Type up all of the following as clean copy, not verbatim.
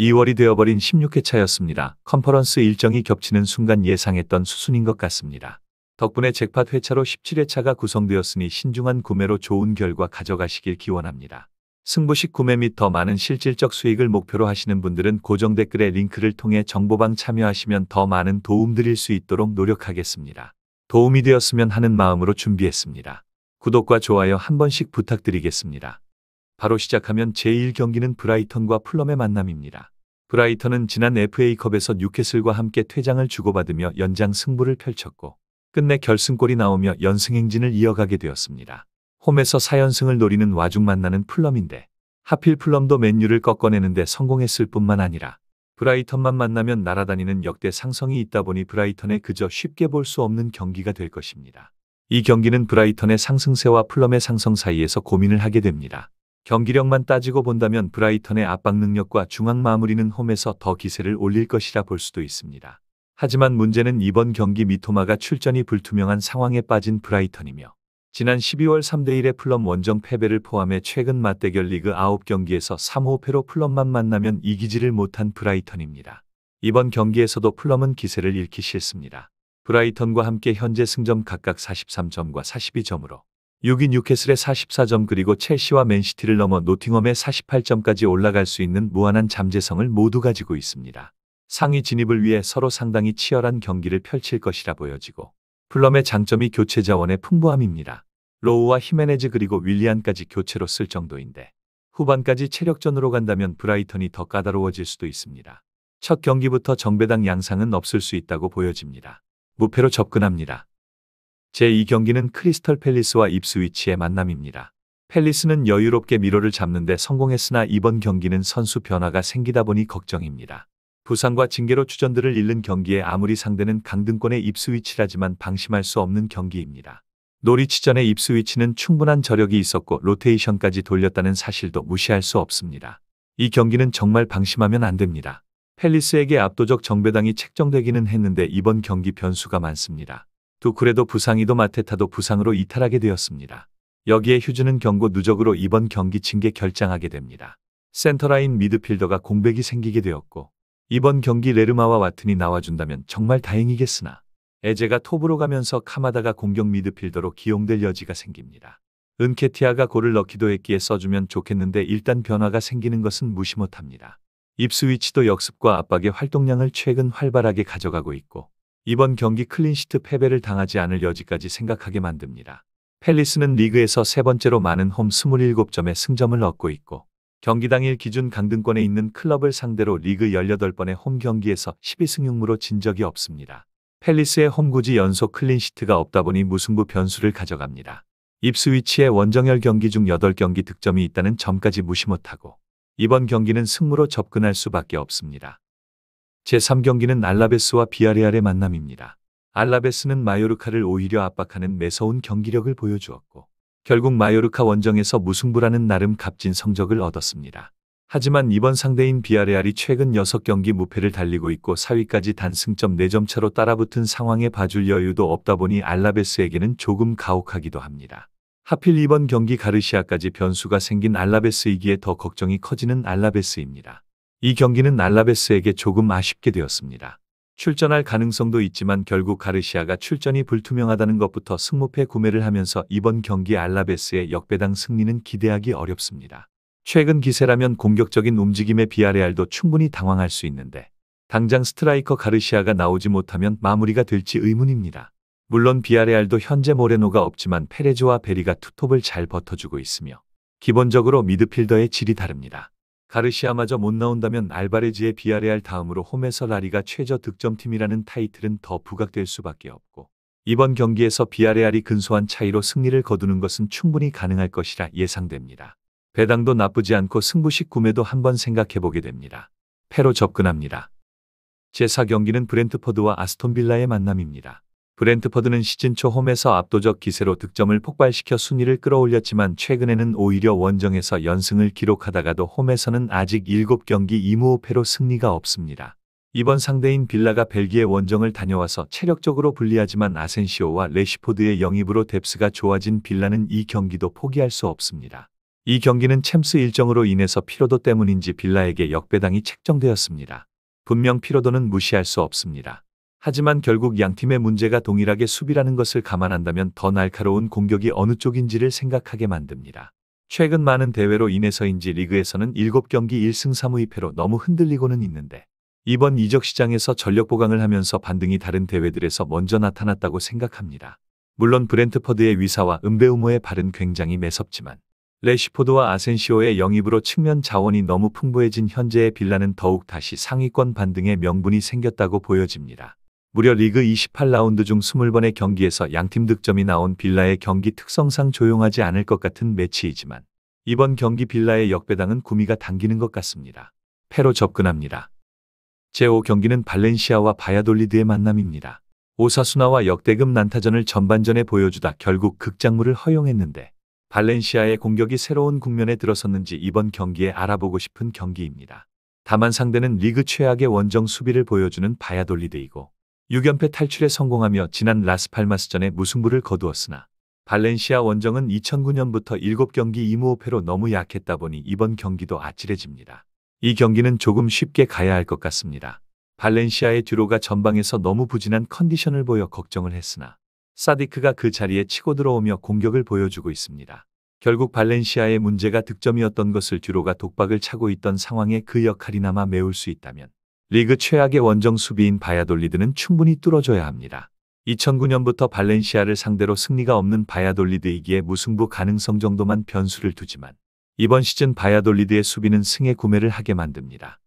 2월이 되어버린 16회 차였습니다. 컨퍼런스 일정이 겹치는 순간 예상했던 수순인 것 같습니다. 덕분에 잭팟 회차로 17회차가 구성되었으니 신중한 구매로 좋은 결과 가져가시길 기원합니다. 승부식 구매 및 더 많은 실질적 수익을 목표로 하시는 분들은 고정 댓글의 링크를 통해 정보방 참여하시면 더 많은 도움 드릴 수 있도록 노력하겠습니다. 도움이 되었으면 하는 마음으로 준비했습니다. 구독과 좋아요 한 번씩 부탁드리겠습니다. 바로 시작하면 제1경기는 브라이턴과 풀럼의 만남입니다. 브라이턴은 지난 FA컵에서 뉴캐슬과 함께 퇴장을 주고받으며 연장 승부를 펼쳤고 끝내 결승골이 나오며 연승 행진을 이어가게 되었습니다. 홈에서 4연승을 노리는 와중 만나는 풀럼인데 하필 풀럼도 맨유를 꺾어내는데 성공했을 뿐만 아니라 브라이턴만 만나면 날아다니는 역대 상성이 있다 보니 브라이턴에 그저 쉽게 볼 수 없는 경기가 될 것입니다. 이 경기는 브라이턴의 상승세와 풀럼의 상성 사이에서 고민을 하게 됩니다. 경기력만 따지고 본다면 브라이턴의 압박 능력과 중앙 마무리는 홈에서 더 기세를 올릴 것이라 볼 수도 있습니다. 하지만 문제는 이번 경기 미토마가 출전이 불투명한 상황에 빠진 브라이턴이며 지난 12월 3대1의 풀럼 원정 패배를 포함해 최근 맞대결 리그 9경기에서 3-5패로 풀럼만 만나면 이기지를 못한 브라이턴입니다. 이번 경기에서도 풀럼은 기세를 잃기 싫습니다. 브라이턴과 함께 현재 승점 각각 43점과 42점으로 6위 뉴캐슬의 44점 그리고 첼시와 맨시티를 넘어 노팅엄의 48점까지 올라갈 수 있는 무한한 잠재성을 모두 가지고 있습니다. 상위 진입을 위해 서로 상당히 치열한 경기를 펼칠 것이라 보여지고 풀럼의 장점이 교체 자원의 풍부함입니다. 로우와 히메네즈 그리고 윌리안까지 교체로 쓸 정도인데 후반까지 체력전으로 간다면 브라이턴이 더 까다로워질 수도 있습니다. 첫 경기부터 정배당 양상은 없을 수 있다고 보여집니다. 무패로 접근합니다. 제2경기는 크리스털 팰리스와 입스위치의 만남입니다. 팰리스는 여유롭게 미로를 잡는데 성공했으나 이번 경기는 선수 변화가 생기다 보니 걱정입니다. 부상과 징계로 주전들을 잃는 경기에 아무리 상대는 강등권의 입스위치라지만 방심할 수 없는 경기입니다. 노리치전의 입스위치는 충분한 저력이 있었고 로테이션까지 돌렸다는 사실도 무시할 수 없습니다. 이 경기는 정말 방심하면 안 됩니다. 팰리스에게 압도적 정배당이 책정되기는 했는데 이번 경기 변수가 많습니다. 두쿠레도 부상이도 마테타도 부상으로 이탈하게 되었습니다. 여기에 휴즈는 경고 누적으로 이번 경기 징계 결장하게 됩니다. 센터라인 미드필더가 공백이 생기게 되었고 이번 경기 레르마와 와튼이 나와준다면 정말 다행이겠으나 에제가 톱으로 가면서 카마다가 공격 미드필더로 기용될 여지가 생깁니다. 은케티아가 골을 넣기도 했기에 써주면 좋겠는데 일단 변화가 생기는 것은 무시 못합니다. 입스위치도 역습과 압박의 활동량을 최근 활발하게 가져가고 있고 이번 경기 클린시트 패배를 당하지 않을 여지까지 생각하게 만듭니다. 팰리스는 리그에서 세 번째로 많은 홈 27점의 승점을 얻고 있고 경기 당일 기준 강등권에 있는 클럽을 상대로 리그 18번의 홈 경기에서 12승 6무로 진 적이 없습니다. 팰리스의 홈구지 연속 클린시트가 없다 보니 무승부 변수를 가져갑니다. 입스위치의 원정열 경기 중 8경기 득점이 있다는 점까지 무시 못하고 이번 경기는 승무로 접근할 수밖에 없습니다. 제3경기는 알라베스와 비아레알의 만남입니다. 알라베스는 마요르카를 오히려 압박하는 매서운 경기력을 보여주었고 결국 마요르카 원정에서 무승부라는 나름 값진 성적을 얻었습니다. 하지만 이번 상대인 비아레알이 최근 6경기 무패를 달리고 있고 4위까지 단승점 4점 차로 따라붙은 상황에 봐줄 여유도 없다 보니 알라베스에게는 조금 가혹하기도 합니다. 하필 이번 경기 가르시아까지 변수가 생긴 알라베스이기에 더 걱정이 커지는 알라베스입니다. 이 경기는 알라베스에게 조금 아쉽게 되었습니다. 출전할 가능성도 있지만 결국 가르시아가 출전이 불투명하다는 것부터 승무패 구매를 하면서 이번 경기 알라베스의 역배당 승리는 기대하기 어렵습니다. 최근 기세라면 공격적인 움직임의 비아레알도 충분히 당황할 수 있는데 당장 스트라이커 가르시아가 나오지 못하면 마무리가 될지 의문입니다. 물론 비아레알도 현재 모레노가 없지만 페레즈와 베리가 투톱을 잘 버텨주고 있으며 기본적으로 미드필더의 질이 다릅니다. 가르시아마저 못 나온다면 알바레즈의 비아레알 다음으로 홈에서 라리가 최저 득점팀이라는 타이틀은 더 부각될 수밖에 없고 이번 경기에서 비아레알이 근소한 차이로 승리를 거두는 것은 충분히 가능할 것이라 예상됩니다. 배당도 나쁘지 않고 승부식 구매도 한번 생각해보게 됩니다. 패로 접근합니다. 제4경기는 브렌트퍼드와 아스톤빌라의 만남입니다. 브렌트퍼드는 시즌 초 홈에서 압도적 기세로 득점을 폭발시켜 순위를 끌어올렸지만 최근에는 오히려 원정에서 연승을 기록하다가도 홈에서는 아직 7경기 2무 5패로 승리가 없습니다. 이번 상대인 빌라가 벨기에 원정을 다녀와서 체력적으로 불리하지만 아센시오와 레시포드의 영입으로 뎁스가 좋아진 빌라는 이 경기도 포기할 수 없습니다. 이 경기는 챔스 일정으로 인해서 피로도 때문인지 빌라에게 역배당이 책정되었습니다. 분명 피로도는 무시할 수 없습니다. 하지만 결국 양팀의 문제가 동일하게 수비라는 것을 감안한다면 더 날카로운 공격이 어느 쪽인지를 생각하게 만듭니다. 최근 많은 대회로 인해서인지 리그에서는 7경기 1승 3무패로 너무 흔들리고는 있는데 이번 이적 시장에서 전력 보강을 하면서 반등이 다른 대회들에서 먼저 나타났다고 생각합니다. 물론 브렌트퍼드의 위사와 은베우모의 발은 굉장히 매섭지만 레시포드와 아센시오의 영입으로 측면 자원이 너무 풍부해진 현재의 빌라는 더욱 다시 상위권 반등의 명분이 생겼다고 보여집니다. 무려 리그 28라운드 중 20번의 경기에서 양팀 득점이 나온 빌라의 경기 특성상 조용하지 않을 것 같은 매치이지만 이번 경기 빌라의 역배당은 구미가 당기는 것 같습니다. 패로 접근합니다. 제5경기는 발렌시아와 바야돌리드의 만남입니다. 오사수나와 역대급 난타전을 전반전에 보여주다 결국 극장물을 허용했는데 발렌시아의 공격이 새로운 국면에 들어섰는지 이번 경기에 알아보고 싶은 경기입니다. 다만 상대는 리그 최악의 원정 수비를 보여주는 바야돌리드이고 6연패 탈출에 성공하며 지난 라스팔마스전에 무승부를 거두었으나 발렌시아 원정은 2009년부터 7경기 2무패로 너무 약했다 보니 이번 경기도 아찔해집니다. 이 경기는 조금 쉽게 가야 할 것 같습니다. 발렌시아의 듀로가 전방에서 너무 부진한 컨디션을 보여 걱정을 했으나 사디크가 그 자리에 치고 들어오며 공격을 보여주고 있습니다. 결국 발렌시아의 문제가 득점이었던 것을 듀로가 독박을 차고 있던 상황에 그 역할이나마 메울 수 있다면 리그 최악의 원정 수비인 바야돌리드는 충분히 뚫어줘야 합니다. 2009년부터 발렌시아를 상대로 승리가 없는 바야돌리드이기에 무승부 가능성 정도만 변수를 두지만 이번 시즌 바야돌리드의 수비는 승에 구매를 하게 만듭니다.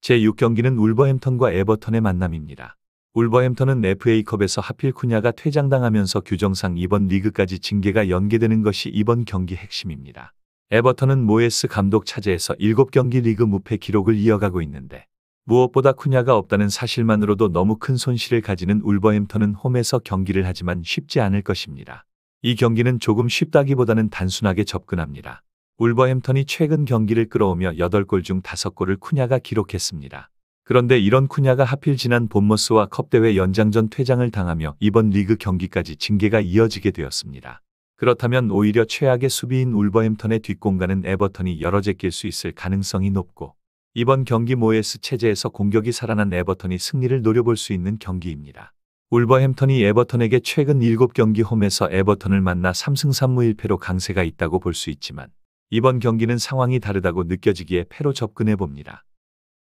제6경기는 울버햄턴과 에버턴의 만남입니다. 울버햄턴은 FA컵에서 하필 쿠냐가 퇴장당하면서 규정상 이번 리그까지 징계가 연계되는 것이 이번 경기 핵심입니다. 에버턴은 모예스 감독 차제에서 7경기 리그 무패 기록을 이어가고 있는데 무엇보다 쿠냐가 없다는 사실만으로도 너무 큰 손실을 가지는 울버햄턴은 홈에서 경기를 하지만 쉽지 않을 것입니다. 이 경기는 조금 쉽다기보다는 단순하게 접근합니다. 울버햄턴이 최근 경기를 끌어오며 8골 중 5골을 쿠냐가 기록했습니다. 그런데 이런 쿠냐가 하필 지난 본머스와 컵대회 연장전 퇴장을 당하며 이번 리그 경기까지 징계가 이어지게 되었습니다. 그렇다면 오히려 최악의 수비인 울버햄턴의 뒷공간은 에버턴이 여러 제낄 수 있을 가능성이 높고 이번 경기 모예스 체제에서 공격이 살아난 에버턴이 승리를 노려볼 수 있는 경기입니다. 울버햄턴이 에버턴에게 최근 7경기 홈에서 에버턴을 만나 3승 3무 1패로 강세가 있다고 볼 수 있지만 이번 경기는 상황이 다르다고 느껴지기에 패로 접근해봅니다.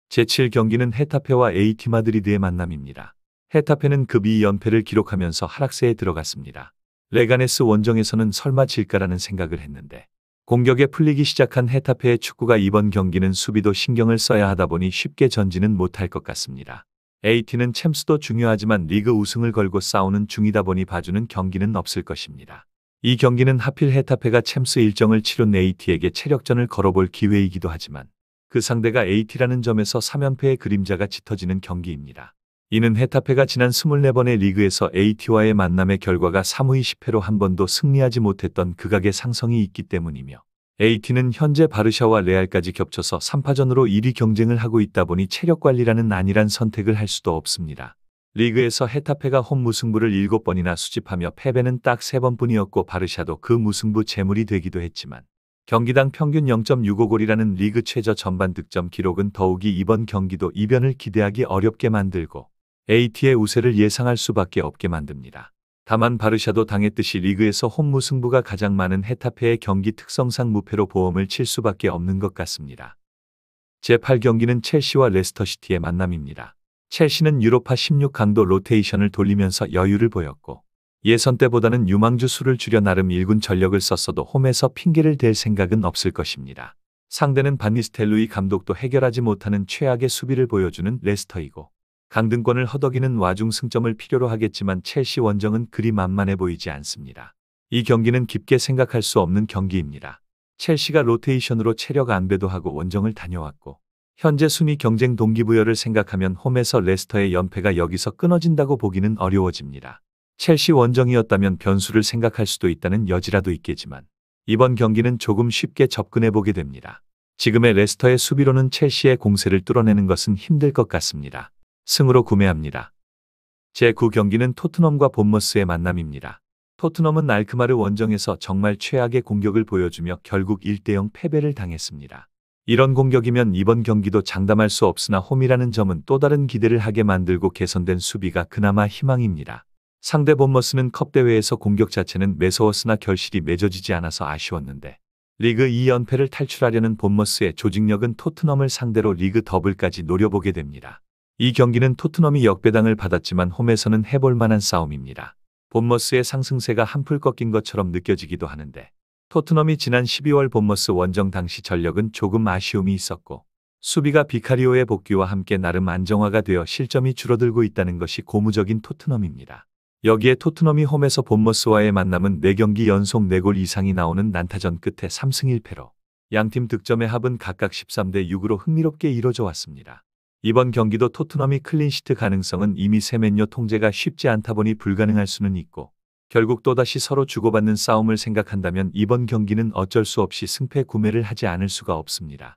제7경기는 헤타페와 AT 마드리드의 만남입니다. 헤타페는 급 2연패를 기록하면서 하락세에 들어갔습니다. 레가네스 원정에서는 설마 질까라는 생각을 했는데 공격에 풀리기 시작한 헤타페의 축구가 이번 경기는 수비도 신경을 써야 하다 보니 쉽게 전지는 못할 것 같습니다. AT는 챔스도 중요하지만 리그 우승을 걸고 싸우는 중이다 보니 봐주는 경기는 없을 것입니다. 이 경기는 하필 헤타페가 챔스 일정을 치른 AT에게 체력전을 걸어볼 기회이기도 하지만 그 상대가 AT라는 점에서 3연패의 그림자가 짙어지는 경기입니다. 이는 헤타페가 지난 24번의 리그에서 AT와의 만남의 결과가 3무 20패로 한 번도 승리하지 못했던 극악의 상성이 있기 때문이며 AT는 현재 바르샤와 레알까지 겹쳐서 3파전으로 1위 경쟁을 하고 있다 보니 체력 관리라는 안일한 선택을 할 수도 없습니다. 리그에서 헤타페가 홈 무승부를 7번이나 수집하며 패배는 딱 3번뿐이었고 바르샤도 그 무승부 제물이 되기도 했지만 경기당 평균 0.65골이라는 리그 최저 전반 득점 기록은 더욱이 이번 경기도 이변을 기대하기 어렵게 만들고 AT의 우세를 예상할 수밖에 없게 만듭니다. 다만 바르샤도 당했듯이 리그에서 홈 무승부가 가장 많은 헤타페의 경기 특성상 무패로 보험을 칠 수밖에 없는 것 같습니다. 제8경기는 첼시와 레스터시티의 만남입니다. 첼시는 유로파 16강도 로테이션을 돌리면서 여유를 보였고 예선 때보다는 유망주 수를 줄여 나름 1군 전력을 썼어도 홈에서 핑계를 댈 생각은 없을 것입니다. 상대는 반니스텔루이 감독도 해결하지 못하는 최악의 수비를 보여주는 레스터이고 강등권을 허덕이는 와중 승점을 필요로 하겠지만 첼시 원정은 그리 만만해 보이지 않습니다. 이 경기는 깊게 생각할 수 없는 경기입니다. 첼시가 로테이션으로 체력 안배도 하고 원정을 다녀왔고 현재 순위 경쟁 동기부여를 생각하면 홈에서 레스터의 연패가 여기서 끊어진다고 보기는 어려워집니다. 첼시 원정이었다면 변수를 생각할 수도 있다는 여지라도 있겠지만 이번 경기는 조금 쉽게 접근해보게 됩니다. 지금의 레스터의 수비로는 첼시의 공세를 뚫어내는 것은 힘들 것 같습니다. 승으로 구매합니다. 제9경기는 토트넘과 본머스의 만남입니다. 토트넘은 알크마르 원정에서 정말 최악의 공격을 보여주며 결국 1대0 패배를 당했습니다. 이런 공격이면 이번 경기도 장담할 수 없으나 홈이라는 점은 또 다른 기대를 하게 만들고 개선된 수비가 그나마 희망입니다. 상대 본머스는 컵 대회에서 공격 자체는 매서웠으나 결실이 맺어지지 않아서 아쉬웠는데 리그 2연패를 탈출하려는 본머스의 조직력은 토트넘을 상대로 리그 더블까지 노려보게 됩니다. 이 경기는 토트넘이 역배당을 받았지만 홈에서는 해볼 만한 싸움입니다. 본머스의 상승세가 한풀 꺾인 것처럼 느껴지기도 하는데 토트넘이 지난 12월 본머스 원정 당시 전력은 조금 아쉬움이 있었고 수비가 비카리오의 복귀와 함께 나름 안정화가 되어 실점이 줄어들고 있다는 것이 고무적인 토트넘입니다. 여기에 토트넘이 홈에서 본머스와의 만남은 4경기 연속 4골 이상이 나오는 난타전 끝에 3승 1패로 양팀 득점의 합은 각각 13대 6으로 흥미롭게 이뤄져 왔습니다. 이번 경기도 토트넘이 클린시트 가능성은 이미 세맨요 통제가 쉽지 않다 보니 불가능할 수는 있고 결국 또다시 서로 주고받는 싸움을 생각한다면 이번 경기는 어쩔 수 없이 승패 구매를 하지 않을 수가 없습니다.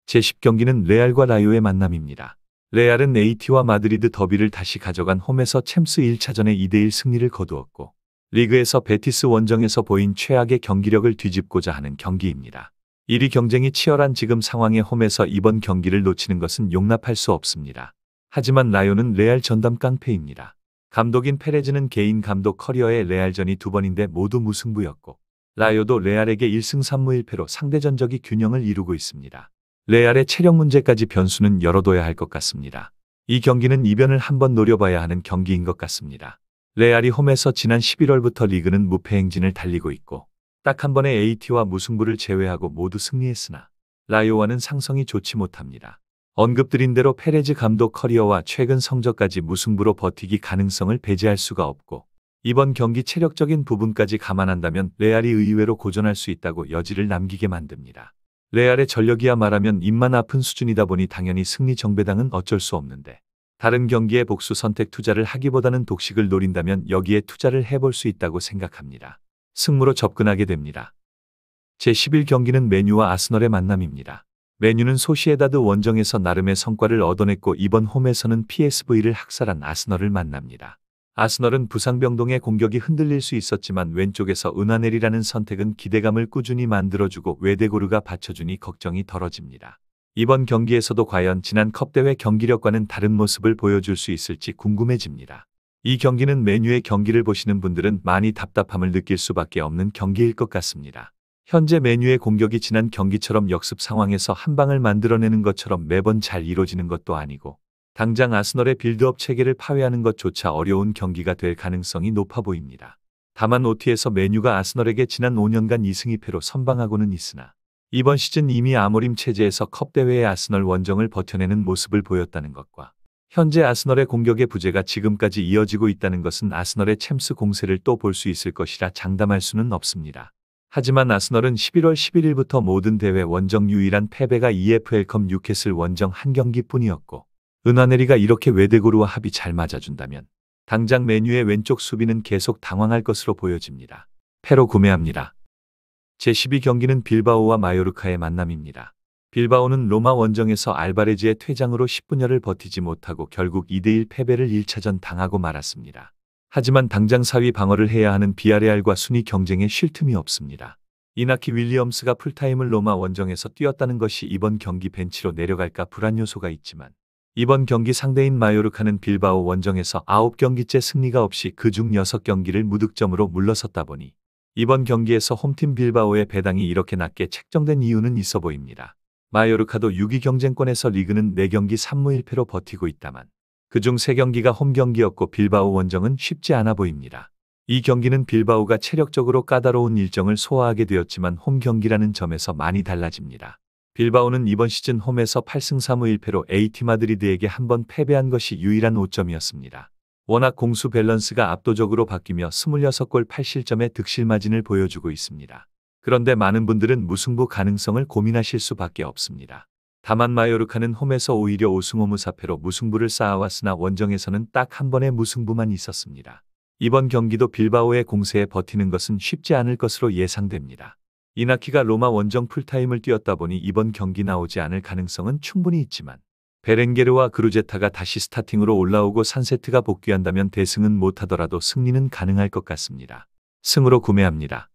제10경기는 레알과 라요의 만남입니다. 레알은 AT와 마드리드 더비를 다시 가져간 홈에서 챔스 1차전에 2대1 승리를 거두었고 리그에서 베티스 원정에서 보인 최악의 경기력을 뒤집고자 하는 경기입니다. 1위 경쟁이 치열한 지금 상황에 홈에서 이번 경기를 놓치는 것은 용납할 수 없습니다. 하지만 라요는 레알 전담 깡패입니다. 감독인 페레즈는 개인 감독 커리어의 레알전이 2번인데 모두 무승부였고 라요도 레알에게 1승 3무 1패로 상대 전적이 균형을 이루고 있습니다. 레알의 체력 문제까지 변수는 열어둬야 할 것 같습니다. 이 경기는 이변을 한번 노려봐야 하는 경기인 것 같습니다. 레알이 홈에서 지난 11월부터 리그는 무패 행진을 달리고 있고 딱 한 번의 AT와 무승부를 제외하고 모두 승리했으나 라요와는 상성이 좋지 못합니다. 언급드린 대로 페레즈 감독 커리어와 최근 성적까지 무승부로 버티기 가능성을 배제할 수가 없고 이번 경기 체력적인 부분까지 감안한다면 레알이 의외로 고전할 수 있다고 여지를 남기게 만듭니다. 레알의 전력이야 말하면 입만 아픈 수준이다 보니 당연히 승리 정배당은 어쩔 수 없는데 다른 경기에 복수 선택 투자를 하기보다는 독식을 노린다면 여기에 투자를 해볼 수 있다고 생각합니다. 승무로 접근하게 됩니다. 제11경기는 메뉴와 아스널의 만남입니다. 메뉴는 소시에다드 원정에서 나름의 성과를 얻어냈고 이번 홈에서는 PSV를 학살한 아스널을 만납니다. 아스널은 부상병동의 공격이 흔들릴 수 있었지만 왼쪽에서 은하넬이라는 선택은 기대감을 꾸준히 만들어주고 외대고르가 받쳐주니 걱정이 덜어집니다. 이번 경기에서도 과연 지난 컵대회 경기력과는 다른 모습을 보여줄 수 있을지 궁금해집니다. 이 경기는 메뉴의 경기를 보시는 분들은 많이 답답함을 느낄 수밖에 없는 경기일 것 같습니다. 현재 메뉴의 공격이 지난 경기처럼 역습 상황에서 한 방을 만들어내는 것처럼 매번 잘 이루어지는 것도 아니고 당장 아스널의 빌드업 체계를 파괴하는 것조차 어려운 경기가 될 가능성이 높아 보입니다. 다만 OT에서 메뉴가 아스널에게 지난 5년간 2승 2패로 선방하고는 있으나 이번 시즌 이미 아모림 체제에서 컵대회의 아스널 원정을 버텨내는 모습을 보였다는 것과 현재 아스널의 공격의 부재가 지금까지 이어지고 있다는 것은 아스널의 챔스 공세를 또 볼 수 있을 것이라 장담할 수는 없습니다. 하지만 아스널은 11월 11일부터 모든 대회 원정 유일한 패배가 EFL컵 뉴캐슬 원정 한 경기뿐이었고 은하네리가 이렇게 외대고르와 합이 잘 맞아준다면 당장 메뉴의 왼쪽 수비는 계속 당황할 것으로 보여집니다. 패로 구매합니다. 제12경기는 빌바오와 마요르카의 만남입니다. 빌바오는 로마 원정에서 알바레즈의 퇴장으로 10분여를 버티지 못하고 결국 2대1 패배를 1차전 당하고 말았습니다. 하지만 당장 4위 방어를 해야 하는 비아레알과 순위 경쟁에 쉴 틈이 없습니다. 이나키 윌리엄스가 풀타임을 로마 원정에서 뛰었다는 것이 이번 경기 벤치로 내려갈까 불안 요소가 있지만 이번 경기 상대인 마요르카는 빌바오 원정에서 9경기째 승리가 없이 그중 6경기를 무득점으로 물러섰다 보니 이번 경기에서 홈팀 빌바오의 배당이 이렇게 낮게 책정된 이유는 있어 보입니다. 마요르카도 6위 경쟁권에서 리그는 4경기 3무 1패로 버티고 있다만 그중 3경기가 홈경기였고 빌바오 원정은 쉽지 않아 보입니다. 이 경기는 빌바오가 체력적으로 까다로운 일정을 소화하게 되었지만 홈경기라는 점에서 많이 달라집니다. 빌바오는 이번 시즌 홈에서 8승 3무 1패로 AT 마드리드에게 한 번 패배한 것이 유일한 오점이었습니다. 워낙 공수 밸런스가 압도적으로 바뀌며 26골 8실점의 득실 마진을 보여주고 있습니다. 그런데 많은 분들은 무승부 가능성을 고민하실 수밖에 없습니다. 다만 마요르카는 홈에서 오히려 5승 5무 4패로 무승부를 쌓아왔으나 원정에서는 딱 한 번의 무승부만 있었습니다. 이번 경기도 빌바오의 공세에 버티는 것은 쉽지 않을 것으로 예상됩니다. 이나키가 로마 원정 풀타임을 뛰었다 보니 이번 경기 나오지 않을 가능성은 충분히 있지만 베렌게르와 그루제타가 다시 스타팅으로 올라오고 산세트가 복귀한다면 대승은 못하더라도 승리는 가능할 것 같습니다. 승으로 구매합니다.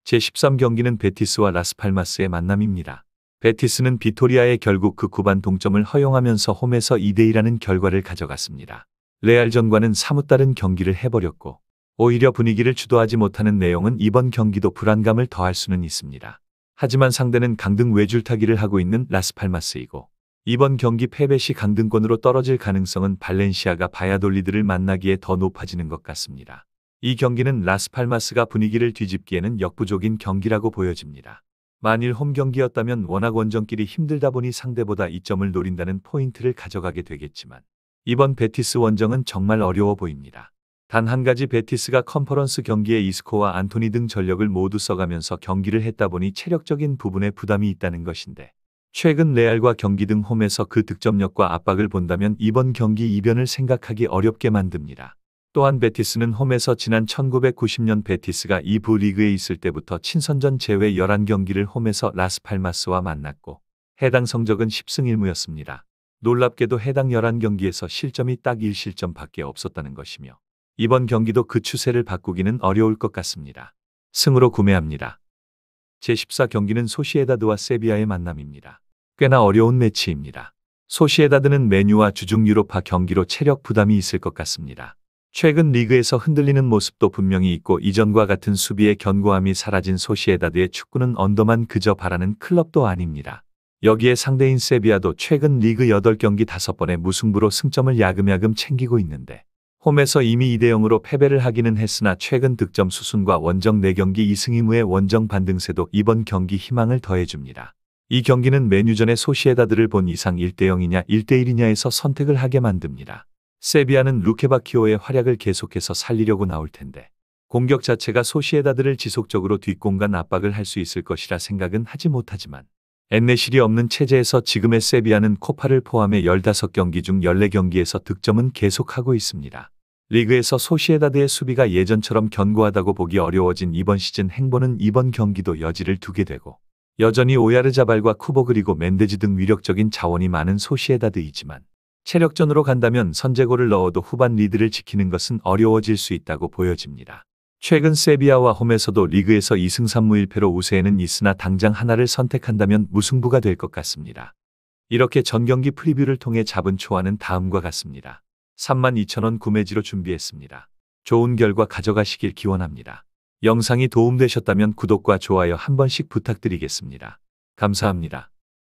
제13경기는 베티스와 라스팔마스의 만남입니다. 베티스는 비토리아에 결국 그 구반 동점을 허용하면서 홈에서 2대2라는 결과를 가져갔습니다. 레알전과는 사뭇 다른 경기를 해버렸고 오히려 분위기를 주도하지 못하는 내용은 이번 경기도 불안감을 더할 수는 있습니다. 하지만 상대는 강등 외줄타기를 하고 있는 라스팔마스이고 이번 경기 패배 시 강등권으로 떨어질 가능성은 발렌시아가 바야돌리드를 만나기에 더 높아지는 것 같습니다. 이 경기는 라스팔마스가 분위기를 뒤집기에는 역부족인 경기라고 보여집니다. 만일 홈 경기였다면 워낙 원정길이 힘들다 보니 상대보다 이점을 노린다는 포인트를 가져가게 되겠지만 이번 베티스 원정은 정말 어려워 보입니다. 단 한 가지 베티스가 컨퍼런스 경기에 이스코와 안토니 등 전력을 모두 써가면서 경기를 했다 보니 체력적인 부분에 부담이 있다는 것인데 최근 레알과 경기 등 홈에서 그 득점력과 압박을 본다면 이번 경기 이변을 생각하기 어렵게 만듭니다. 또한 베티스는 홈에서 지난 1990년 베티스가 2부 리그에 있을 때부터 친선전 제외 11경기를 홈에서 라스팔마스와 만났고 해당 성적은 10승 1무였습니다. 놀랍게도 해당 11경기에서 실점이 딱 1실점밖에 없었다는 것이며 이번 경기도 그 추세를 바꾸기는 어려울 것 같습니다. 승으로 구매합니다. 제14경기는 소시에다드와 세비야의 만남입니다. 꽤나 어려운 매치입니다. 소시에다드는 메뉴와 주중 유로파 경기로 체력 부담이 있을 것 같습니다. 최근 리그에서 흔들리는 모습도 분명히 있고 이전과 같은 수비의 견고함이 사라진 소시에다드의 축구는 언더만 그저 바라는 클럽도 아닙니다. 여기에 상대인 세비야도 최근 리그 8경기 5번의 무승부로 승점을 야금야금 챙기고 있는데 홈에서 이미 2대0으로 패배를 하기는 했으나 최근 득점 수순과 원정 4경기 2승 2무의 원정 반등세도 이번 경기 희망을 더해줍니다. 이 경기는 메뉴전의 소시에다드를 본 이상 1대0이냐 1대1이냐에서 선택을 하게 만듭니다. 세비야는 루케바키오의 활약을 계속해서 살리려고 나올 텐데 공격 자체가 소시에다드를 지속적으로 뒷공간 압박을 할 수 있을 것이라 생각은 하지 못하지만 엔네실이 없는 체제에서 지금의 세비야는 코파를 포함해 15경기 중 14경기에서 득점은 계속하고 있습니다. 리그에서 소시에다드의 수비가 예전처럼 견고하다고 보기 어려워진 이번 시즌 행보는 이번 경기도 여지를 두게 되고 여전히 오야르자발과 쿠보 그리고 멘데즈 등 위력적인 자원이 많은 소시에다드이지만 체력전으로 간다면 선제골을 넣어도 후반 리드를 지키는 것은 어려워질 수 있다고 보여집니다. 최근 세비야와 홈에서도 리그에서 2승 3무 1패로 우세에는 있으나 당장 하나를 선택한다면 무승부가 될 것 같습니다. 이렇게 전경기 프리뷰를 통해 잡은 초안은 다음과 같습니다. 32,000원 구매지로 준비했습니다. 좋은 결과 가져가시길 기원합니다. 영상이 도움되셨다면 구독과 좋아요 한 번씩 부탁드리겠습니다. 감사합니다.